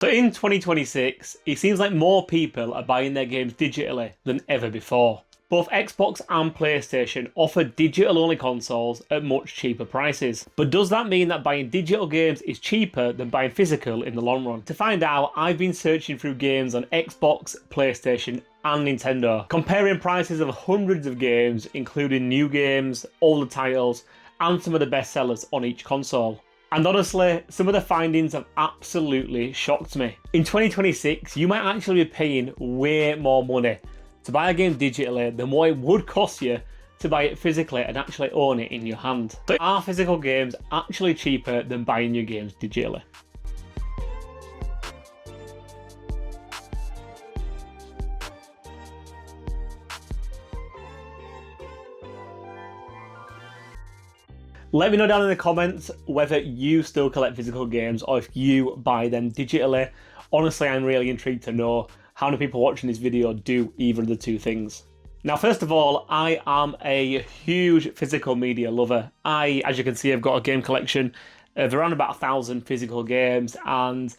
So in 2026, it seems like more people are buying their games digitally than ever before. Both Xbox and PlayStation offer digital-only consoles at much cheaper prices. But does that mean that buying digital games is cheaper than buying physical in the long run? To find out, I've been searching through games on Xbox, PlayStation, and Nintendo, comparing prices of hundreds of games, including new games, older titles, and some of the best sellers on each console. And honestly, some of the findings have absolutely shocked me. In 2026, you might actually be paying way more money to buy a game digitally than what it would cost you to buy it physically and actually own it in your hand. So are physical games actually cheaper than buying your games digitally? Let me know down in the comments whether you still collect physical games or if you buy them digitally. Honestly, I'm really intrigued to know how many people watching this video do either of the two things. Now, first of all, I am a huge physical media lover. As you can see, I've got a game collection of around about 1,000 physical games, and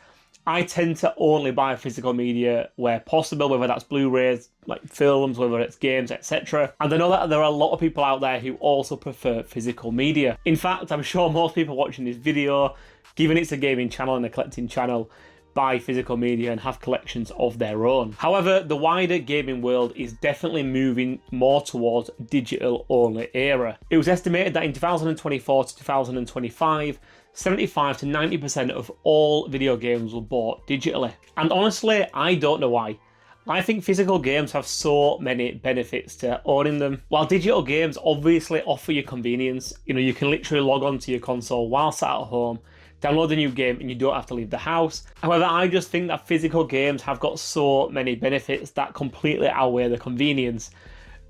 I tend to only buy physical media where possible, whether that's Blu-rays, like films, whether it's games, etc. And I know that there are a lot of people out there who also prefer physical media. In fact, I'm sure most people watching this video, given it's a gaming channel and a collecting channel, buy physical media and have collections of their own. However, the wider gaming world is definitely moving more towards digital-only era. It was estimated that in 2024 to 2025, 75 to 90% of all video games were bought digitally. And honestly, I don't know why. I think physical games have so many benefits to owning them. While digital games obviously offer you convenience, you can literally log onto your console while sat at home, download the new game, and you don't have to leave the house. However, I just think that physical games have got so many benefits that completely outweigh the convenience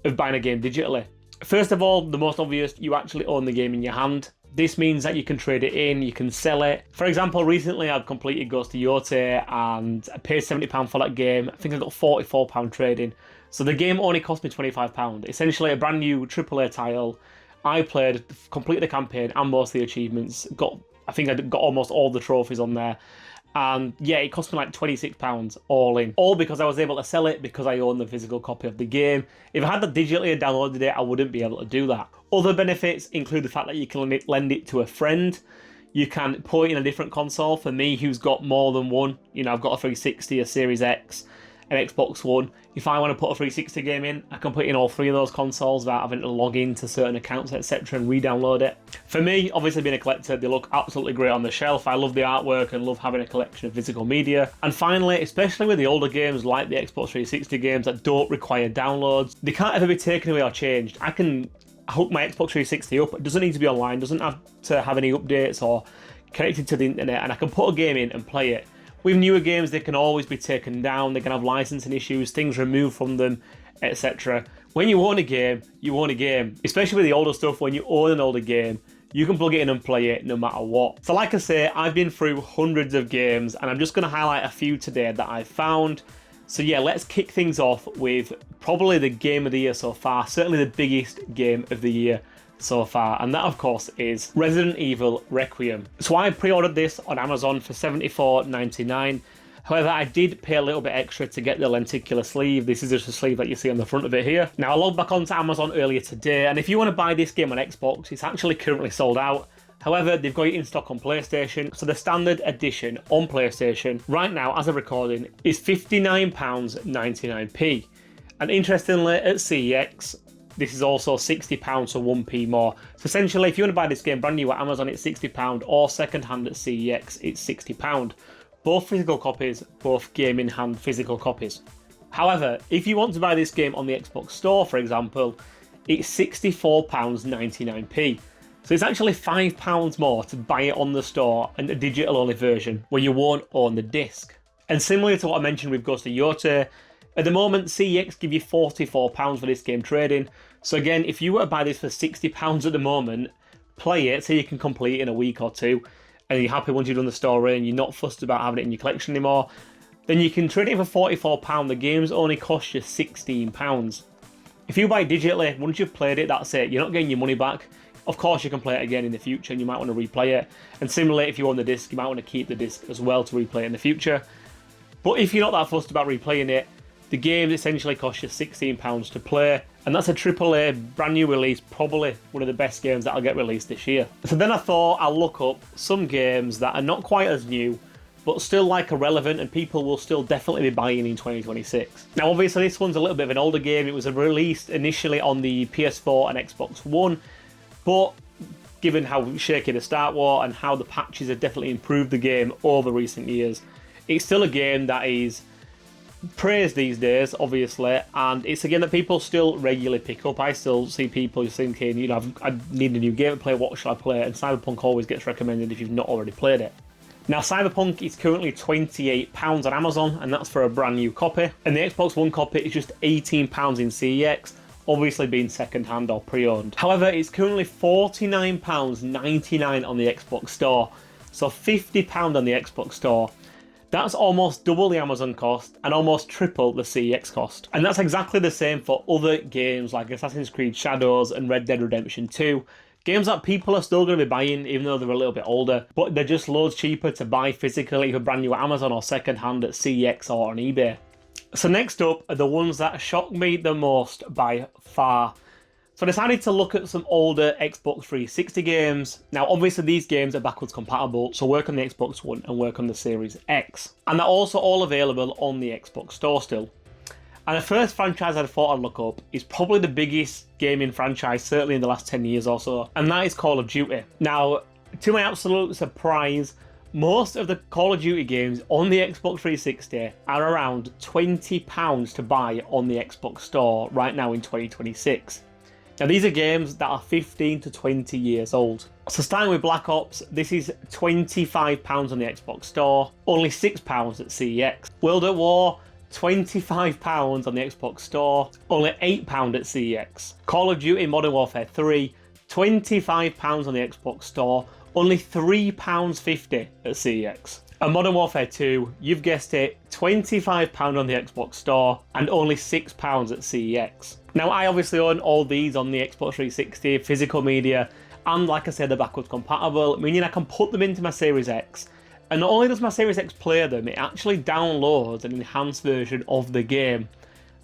of buying a game digitally. First of all, the most obvious, you actually own the game in your hand. This means that you can trade it in, you can sell it. For example, recently I've completed Ghost of Yotei and I paid £70 for that game. I think I got £44 trading. So the game only cost me £25. Essentially a brand new AAA title. I played, completed the campaign and most of the achievements. I think I got almost all the trophies on there. And yeah, it cost me like £26 all in. All because I was able to sell it because I own the physical copy of the game. If I had that digitally and downloaded it, I wouldn't be able to do that. Other benefits include the fact that you can lend it to a friend. You can put it in a different console. For me, who's got more than one, I've got a 360, a Series X, an Xbox One. If I want to put a 360 game in, I can put it in all three of those consoles without having to log into certain accounts, etc. and re-download it. For me, obviously being a collector, they look absolutely great on the shelf. I love the artwork and love having a collection of physical media. And finally, especially with the older games like the Xbox 360 games that don't require downloads, they can't ever be taken away or changed. I can hook my Xbox 360 up. It doesn't need to be online, doesn't have to have any updates or connected to the internet, and I can put a game in and play it. With newer games, they can always be taken down, they can have licensing issues, things removed from them, etc. When you own a game, you own a game. Especially with the older stuff, when you own an older game, you can plug it in and play it no matter what. So like I say, I've been through hundreds of games, and I'm just going to highlight a few today that I've found. So yeah, let's kick things off with probably the game of the year so far, certainly the biggest game of the year so far, and that of course is Resident Evil Requiem. So I pre-ordered this on Amazon for $74.99. However, I did pay a little bit extra to get the lenticular sleeve. This is just the sleeve that you see on the front of it here. Now I logged back onto Amazon earlier today, and if you want to buy this game on Xbox, it's actually currently sold out. However, they've got it in stock on PlayStation, so the standard edition on PlayStation right now, as of recording, is £59.99. And interestingly, at CEX, this is also £60, so 1p more. So essentially, if you want to buy this game brand new at Amazon, it's £60, or second hand at CEX, it's £60. Both physical copies, both game in hand physical copies. However, if you want to buy this game on the Xbox Store, for example, it's £64.99. So it's actually £5 more to buy it on the store and a digital only version where you won't own the disc. And similar to what I mentioned with Ghost of Yotei, at the moment CEX give you £44 for this game trading. So again, if you were to buy this for £60 at the moment, play it so you can complete it in a week or two, and you're happy once you've done the story and you're not fussed about having it in your collection anymore, then you can trade it for £44. The game's only cost you £16. If you buy it digitally, once you've played it, that's it. You're not getting your money back. Of course, you can play it again in the future and you might want to replay it. And similarly, if you own the disc, you might want to keep the disc as well to replay it in the future. But if you're not that fussed about replaying it, the game essentially costs you £16 to play, and that's a AAA brand new release, probably one of the best games that'll get released this year. So then I thought I'll look up some games that are not quite as new, but still like are relevant and people will still definitely be buying in 2026. Now obviously this one's a little bit of an older game. It was released initially on the PS4 and Xbox One, but given how shaky the start was and how the patches have definitely improved the game over recent years, it's still a game that is praised these days, obviously, and it's a game that people still regularly pick up. I still see people thinking, you know, I need a new game to play, what should I play? And Cyberpunk always gets recommended if you've not already played it. Now, Cyberpunk is currently £28 on Amazon, and that's for a brand new copy. And the Xbox One copy is just £18 in CEX, obviously being second-hand or pre-owned. However, it's currently £49.99 on the Xbox Store, so £50 on the Xbox Store. That's almost double the Amazon cost and almost triple the CEX cost. And that's exactly the same for other games like Assassin's Creed Shadows and Red Dead Redemption 2. Games that people are still going to be buying even though they're a little bit older, but they're just loads cheaper to buy physically, either brand new at Amazon or second hand at CEX or on eBay. So next up are the ones that shocked me the most by far. So I decided to look at some older Xbox 360 games. Now obviously these games are backwards compatible, so work on the Xbox One and work on the Series X. And they're also all available on the Xbox Store still. And the first franchise I thought I'd look up is probably the biggest gaming franchise, certainly in the last 10 years or so, and that is Call of Duty. Now, to my absolute surprise, most of the Call of Duty games on the Xbox 360 are around £20 to buy on the Xbox Store right now in 2026. Now these are games that are 15 to 20 years old. So starting with Black Ops, this is £25 on the Xbox Store, only £6 at CEX. World at War, £25 on the Xbox Store, only £8 at CEX. Call of Duty Modern Warfare 3, £25 on the Xbox Store, only £3.50 at CEX. And Modern Warfare 2, you've guessed it, £25 on the Xbox Store and only £6 at CEX. Now I obviously own all these on the Xbox 360, physical media, and like I said, they're backwards compatible, meaning I can put them into my Series X. And not only does my Series X play them, it actually downloads an enhanced version of the game.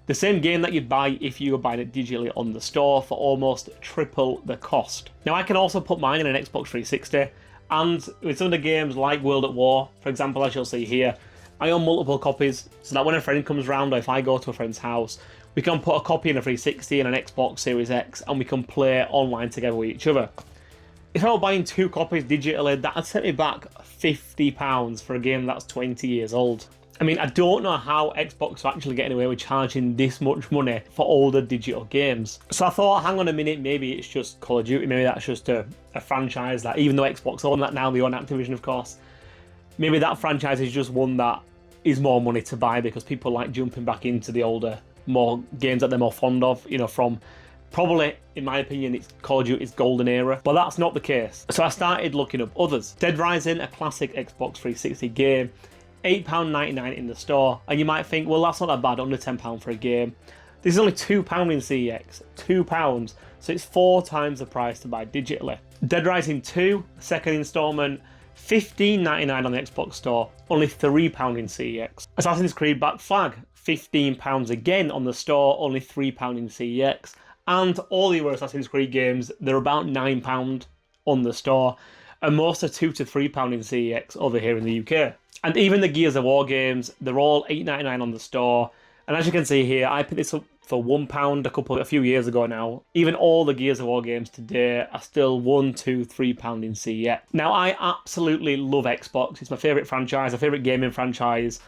The same game that you'd buy if you were buying it digitally on the store for almost triple the cost. Now I can also put mine in an Xbox 360, and with some of the games like World at War, for example, as you'll see here, I own multiple copies, so that when a friend comes round or if I go to a friend's house, we can put a copy in a 360 and an Xbox Series X and we can play online together with each other. If I were buying two copies digitally, that'd set me back £50 for a game that's 20 years old. I mean, I don't know how Xbox are actually getting away with charging this much money for older digital games. So I thought, hang on a minute, maybe it's just Call of Duty, maybe that's just a franchise that, even though Xbox own that now, they own Activision of course, maybe that franchise is just one that is more money to buy because people like jumping back into the older, more games that they're more fond of, you know, from probably, in my opinion, it's Call of Duty's golden era, but that's not the case. So I started looking up others. Dead Rising, a classic Xbox 360 game, £8.99 in the store, and you might think, well, that's not that bad, under £10 for a game. This is only £2 in CEX, £2, so it's 4 times the price to buy digitally. Dead Rising 2, second instalment, £15.99 on the Xbox Store, only £3 in CEX. Assassin's Creed Black Flag, £15 again on the store, only £3 in CEX. And all the other Assassin's Creed games, they're about £9 on the store, and most are £2 to £3 in CEX over here in the UK. And even the Gears of War games, they're all £8.99 on the store. And as you can see here, I picked this up for £1 a few years ago now. Even all the Gears of War games today are still £1, £2, £3 in CEX. Now, I absolutely love Xbox. It's my favourite franchise, my favourite gaming franchise.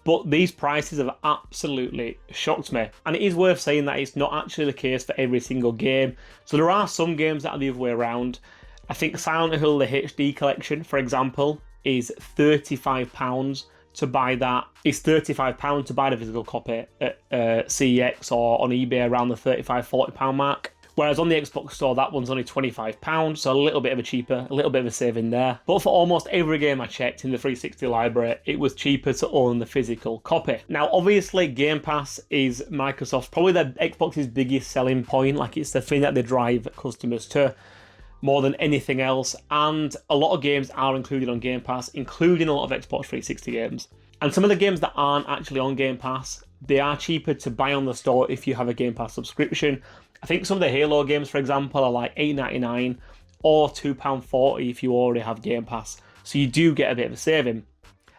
But these prices have absolutely shocked me. And it is worth saying that it's not actually the case for every single game. So there are some games that are the other way around. I think Silent Hill, the HD collection, for example, is £35 to buy that. It's £35 to buy the physical copy at CEX or on eBay around the £35-40 mark. Whereas on the Xbox Store, that one's only £25, so a little bit of a saving there. But for almost every game I checked in the 360 library, it was cheaper to own the physical copy. Now, obviously, Game Pass is Microsoft's, probably their Xbox's biggest selling point. Like, it's the thing that they drive customers to more than anything else. And a lot of games are included on Game Pass, including a lot of Xbox 360 games. And some of the games that aren't actually on Game Pass, they are cheaper to buy on the store if you have a Game Pass subscription. I think some of the Halo games, for example, are like $8.99 or £2.40 if you already have Game Pass. So you do get a bit of a saving.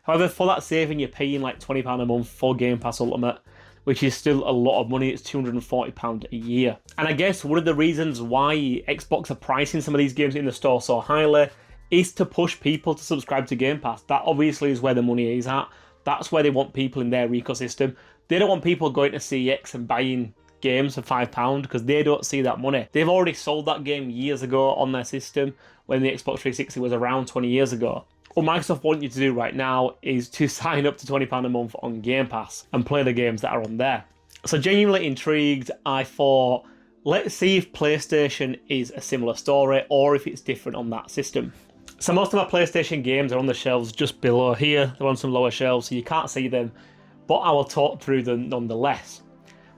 However, for that saving, you're paying like £20 a month for Game Pass Ultimate, which is still a lot of money. It's £240 a year. And I guess one of the reasons why Xbox are pricing some of these games in the store so highly is to push people to subscribe to Game Pass. That obviously is where the money is at. That's where they want people in their ecosystem. They don't want people going to CEX and buying games for £5 because they don't see that money. They've already sold that game years ago on their system when the Xbox 360 was around 20 years ago. What Microsoft want you to do right now is to sign up to £20 a month on Game Pass and play the games that are on there. So genuinely intrigued, I thought, let's see if PlayStation is a similar story or if it's different on that system. So most of my PlayStation games are on the shelves just below here. They're on some lower shelves, so you can't see them, but I will talk through them nonetheless.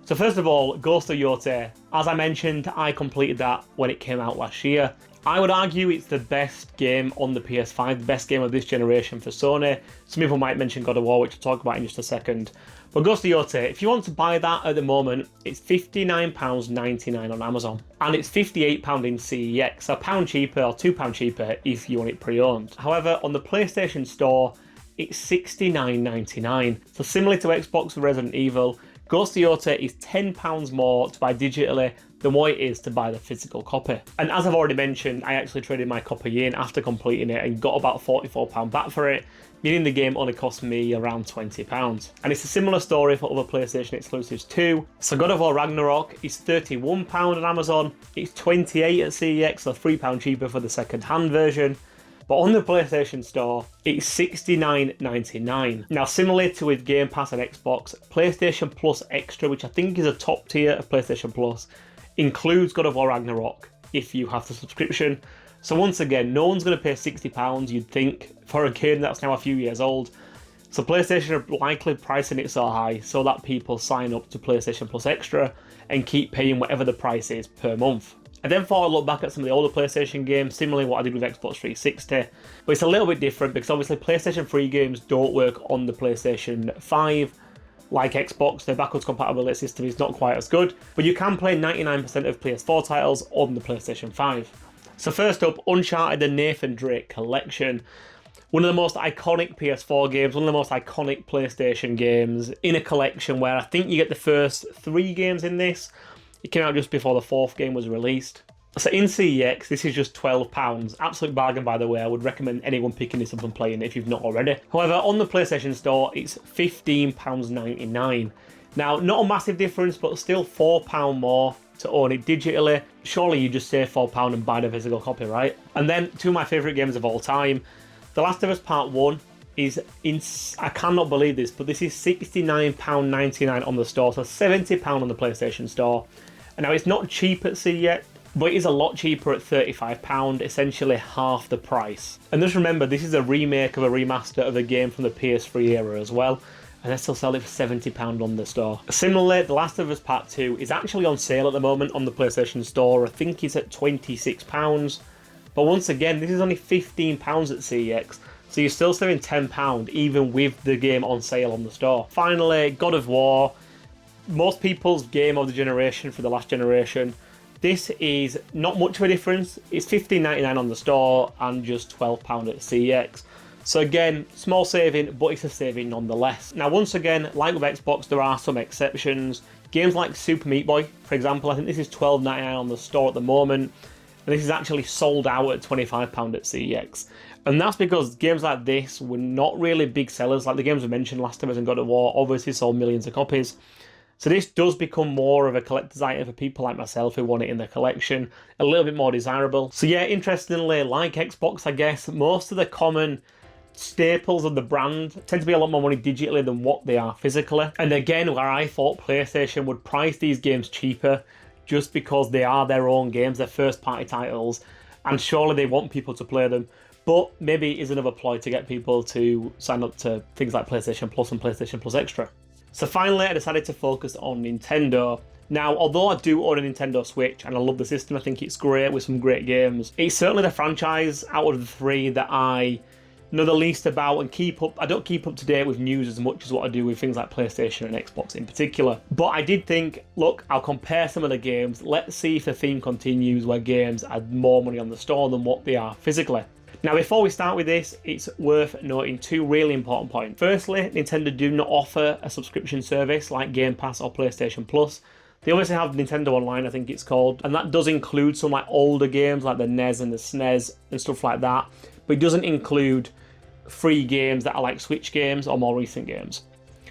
So first of all, Ghost of Yotei. As I mentioned, I completed that when it came out last year. I would argue it's the best game on the PS5, the best game of this generation for Sony. Some people might mention God of War, which I'll talk about in just a second. But Ghost of Yotei, if you want to buy that at the moment, it's £59.99 on Amazon. And it's £58 in CEX, so £1 cheaper or £2 cheaper if you want it pre-owned. However, on the PlayStation Store, it's £69.99. So similar to Xbox with Resident Evil, Ghost of Yotei is £10 more to buy digitally than what it is to buy the physical copy. And as I've already mentioned, I actually traded my copy in after completing it and got about £44 back for it, meaning the game only cost me around £20. And it's a similar story for other PlayStation exclusives too. So God of War Ragnarok is £31 on Amazon, it's £28 at CEX, so £3 cheaper for the second-hand version. But on the PlayStation Store, it's $69.99. Now, similarly to with Game Pass and Xbox, PlayStation Plus Extra, which I think is a top tier of PlayStation Plus, includes God of War Ragnarok if you have the subscription. So once again, no one's going to pay £60, you'd think, for a game that's now a few years old. So PlayStation are likely pricing it so high so that people sign up to PlayStation Plus Extra and keep paying whatever the price is per month. I then thought I'd look back at some of the older PlayStation games, similarly what I did with Xbox 360, but it's a little bit different because obviously PlayStation 3 games don't work on the PlayStation 5. Like Xbox, their backwards compatibility system is not quite as good, but you can play 99% of PS4 titles on the PlayStation 5. So first up, Uncharted the Nathan Drake Collection. One of the most iconic PS4 games, one of the most iconic PlayStation games in a collection where I think you get the first 3 games in this. It came out just before the 4th game was released. So in CEX, this is just £12. Absolute bargain, by the way. I would recommend anyone picking this up and playing it if you've not already. However, on the PlayStation Store, it's £15.99. Now, not a massive difference, but still £4 more to own it digitally. Surely you just save £4 and buy the physical copy, right? And then, two of my favourite games of all time. The Last of Us Part 1 is, I cannot believe this, but this is £69.99 on the store, so £70 on the PlayStation Store. And now it's not cheap at CEX, but it is a lot cheaper at £35, essentially half the price. And just remember, this is a remake of a remaster of a game from the PS3 era as well, and they still sell it for £70 on the store. Similarly, The Last of Us Part 2 is actually on sale at the moment on the PlayStation Store. I think it's at £26. But once again, this is only £15 at CEX, so you're still saving £10 even with the game on sale on the store. Finally, God of War. Most people's game of the generation for the last generation. This is not much of a difference. It's $15.99 on the store and just £12 at CEX. So again, small saving, but it's a saving nonetheless. Now, once again, like with Xbox, there are some exceptions. Games like Super Meat Boy, for example, I think this is $12.99 on the store at the moment. And this is actually sold out at £25 at CEX. And that's because games like this were not really big sellers. Like the games we mentioned, Last of Us and God of War, obviously sold millions of copies. So this does become more of a collector's item for people like myself who want it in their collection, a little bit more desirable. So yeah, interestingly, like Xbox, I guess, most of the common staples of the brand tend to be a lot more money digitally than what they are physically. And again, where I thought PlayStation would price these games cheaper just because they are their own games, their first-party titles, and surely they want people to play them. But maybe it is another ploy to get people to sign up to things like PlayStation Plus and PlayStation Plus Extra. So finally, I decided to focus on Nintendo. Now, although I do own a Nintendo Switch and I love the system, I think it's great with some great games, it's certainly the franchise out of the 3 that I know the least about and I don't keep up to date with news as much as what I do with things like PlayStation and Xbox in particular. But I did think, look, I'll compare some of the games. Let's see if the theme continues where games add more money on the store than what they are physically. Now, before we start with this, it's worth noting two really important points. Firstly, Nintendo do not offer a subscription service like Game Pass or PlayStation Plus. They obviously have Nintendo Online, I think it's called, and that does include some like older games like the NES and the SNES and stuff like that, but it doesn't include free games that are like Switch games or more recent games.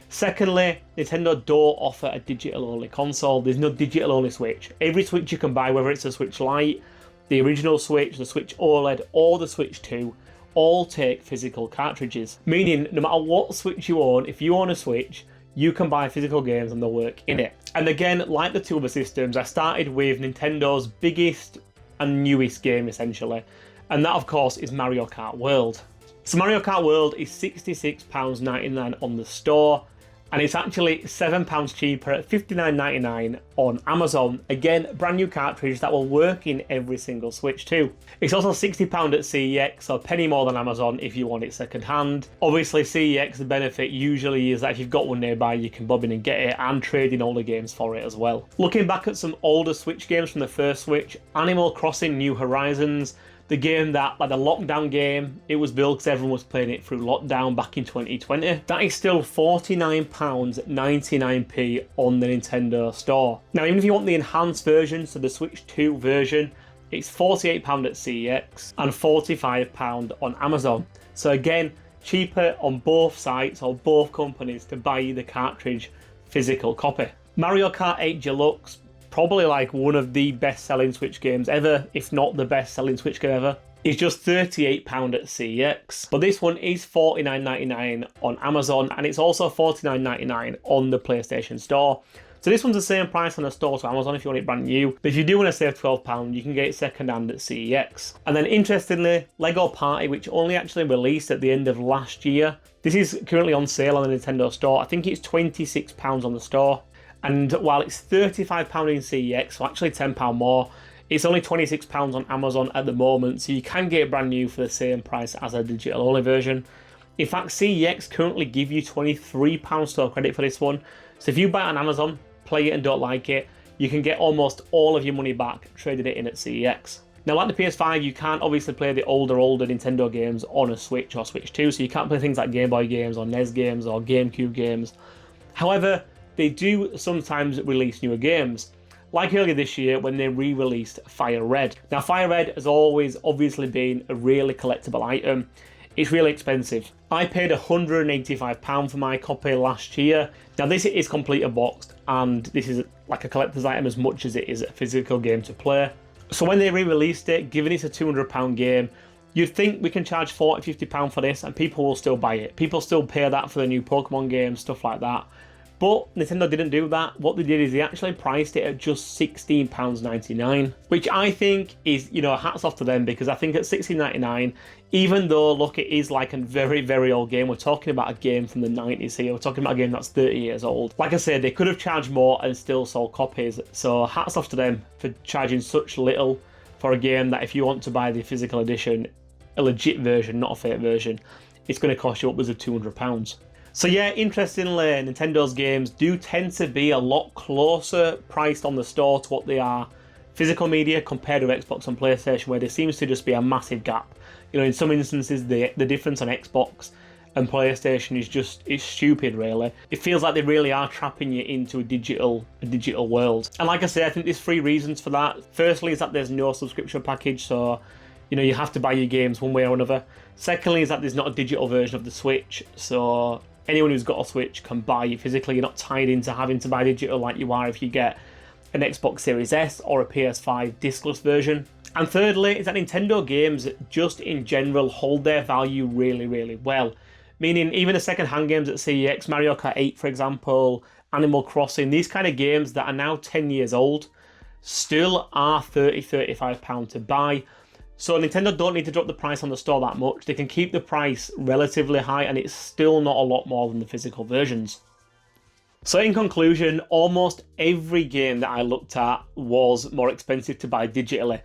Secondly, Nintendo don't offer a digital-only console. There's no digital-only Switch. Every Switch you can buy, whether it's a Switch Lite, the original Switch, the Switch OLED, or the Switch 2, all take physical cartridges. Meaning, no matter what Switch you own, if you own a Switch, you can buy physical games and they'll work in it. And again, like the two other systems, I started with Nintendo's biggest and newest game, essentially. And that, of course, is Mario Kart World. So Mario Kart World is £66.99 on the store, and it's actually £7 cheaper at $59.99 on Amazon. Again, brand new cartridge that will work in every single Switch too. It's also £60 at CEX, so a penny more than Amazon if you want it second hand. Obviously CEX, the benefit usually is that if you've got one nearby, you can bob in and get it and trade in older games for it as well. Looking back at some older Switch games from the first Switch, Animal Crossing New Horizons, the game that, like the lockdown game, it was built because everyone was playing it through lockdown back in 2020. That is still £49.99 on the Nintendo store. Now, even if you want the enhanced version, so the Switch 2 version, it's £48 at CEX and £45 on Amazon. So again, cheaper on both sites or both companies to buy the cartridge physical copy. Mario Kart 8 Deluxe, probably like one of the best-selling Switch games ever, if not the best-selling Switch game ever. It's just £38 at CEX. But this one is $49.99 on Amazon, and it's also $49.99 on the PlayStation Store. So this one's the same price on the store to Amazon if you want it brand new. But if you do want to save £12, you can get it second-hand at CEX. And then interestingly, Lego Party, which only actually released at the end of last year, this is currently on sale on the Nintendo Store. I think it's £26 on the store. And while it's £35 in CEX, so actually £10 more, it's only £26 on Amazon at the moment, so you can get it brand new for the same price as a digital-only version. In fact, CEX currently give you £23 store credit for this one. So if you buy it on Amazon, play it and don't like it, you can get almost all of your money back trading it in at CEX. Now, like the PS5, you can't obviously play the older Nintendo games on a Switch or Switch 2, so you can't play things like Game Boy games or NES games or GameCube games. However, they do sometimes release newer games, like earlier this year when they re-released Fire Red. Now, Fire Red has always obviously been a really collectible item. It's really expensive. I paid £185 for my copy last year. Now, this is completely boxed, and this is like a collector's item as much as it is a physical game to play. So when they re-released it, given it's a £200 game, you'd think we can charge £40, £50 for this and people will still buy it. People still pay that for the new Pokemon games, stuff like that. But Nintendo didn't do that. What they did is they actually priced it at just £16.99, which I think is, hats off to them, because I think at £16.99, even though, look, it is like a very, very old game, we're talking about a game from the 90s here, we're talking about a game that's 30 years old. Like I said, they could have charged more and still sold copies, so hats off to them for charging such little for a game that if you want to buy the physical edition, a legit version, not a fake version, it's going to cost you upwards of £200. So yeah, interestingly, Nintendo's games do tend to be a lot closer priced on the store to what they are physical media compared to Xbox and PlayStation, where there seems to just be a massive gap. In some instances, the difference on Xbox and PlayStation is stupid, really. It feels like they really are trapping you into a digital world. And like I say, I think there's three reasons for that. Firstly is that there's no subscription package, so you have to buy your games one way or another. Secondly is that there's not a digital version of the Switch, so anyone who's got a Switch can buy it physically. You're not tied into having to buy digital like you are if you get an Xbox Series S or a PS5 discless version. And thirdly is that Nintendo games just in general hold their value really, really well. Meaning even the second-hand games at CEX, Mario Kart 8 for example, Animal Crossing, these kind of games that are now 10 years old still are £30-35 to buy. So Nintendo don't need to drop the price on the store that much. They can keep the price relatively high and it's still not a lot more than the physical versions. So in conclusion, almost every game that I looked at was more expensive to buy digitally.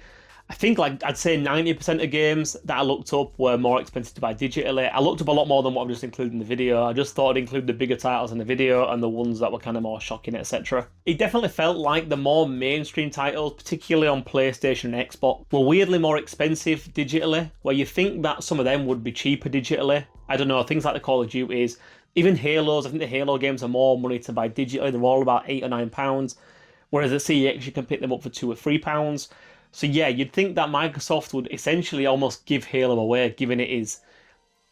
I think like I'd say 90% of games that I looked up were more expensive to buy digitally. I looked up a lot more than what I've just included in the video. I just thought I'd include the bigger titles in the video and the ones that were kind of more shocking, etc. It definitely felt like the more mainstream titles, particularly on PlayStation and Xbox, were weirdly more expensive digitally, where you think that some of them would be cheaper digitally. I don't know, things like the Call of Duties, even Halos. I think the Halo games are more money to buy digitally. They're all about £8 or £9, whereas at CEX you can pick them up for £2 or £3. So yeah, you'd think that Microsoft would essentially almost give Halo away, given it is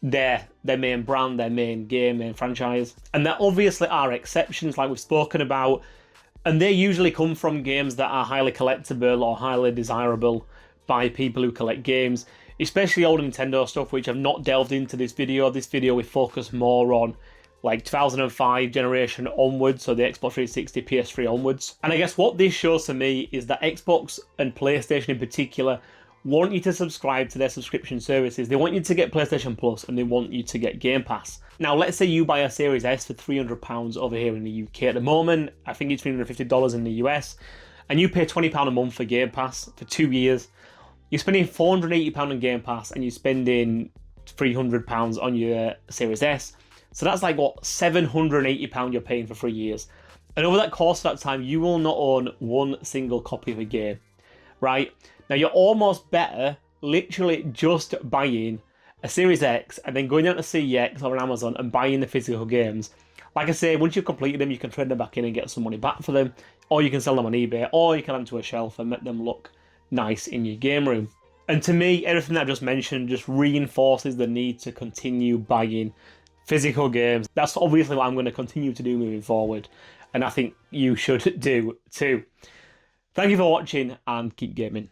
their main brand, their main game, main franchise. And there obviously are exceptions, like we've spoken about, and they usually come from games that are highly collectible or highly desirable by people who collect games, especially old Nintendo stuff, which I've not delved into this video. This video we focus more on like 2005 generation onwards, so the Xbox 360, PS3 onwards. And I guess what this shows to me is that Xbox and PlayStation in particular want you to subscribe to their subscription services. They want you to get PlayStation Plus and they want you to get Game Pass. Now, let's say you buy a Series S for £300 over here in the UK at the moment. I think it's $350 in the US. And you pay £20 a month for Game Pass for 2 years. You're spending £480 on Game Pass and you're spending £300 on your Series S. So that's like, what, £780 you're paying for 3 years. And over that course of that time, you will not own one single copy of a game, right? Now, you're almost better literally just buying a Series X and then going down to CEX or on Amazon and buying the physical games. Like I say, once you've completed them, you can trade them back in and get some money back for them, or you can sell them on eBay, or you can add them to a shelf and make them look nice in your game room. And to me, everything that I've just mentioned just reinforces the need to continue buying physical games. That's obviously what I'm going to continue to do moving forward, and I think you should do too. Thank you for watching and keep gaming.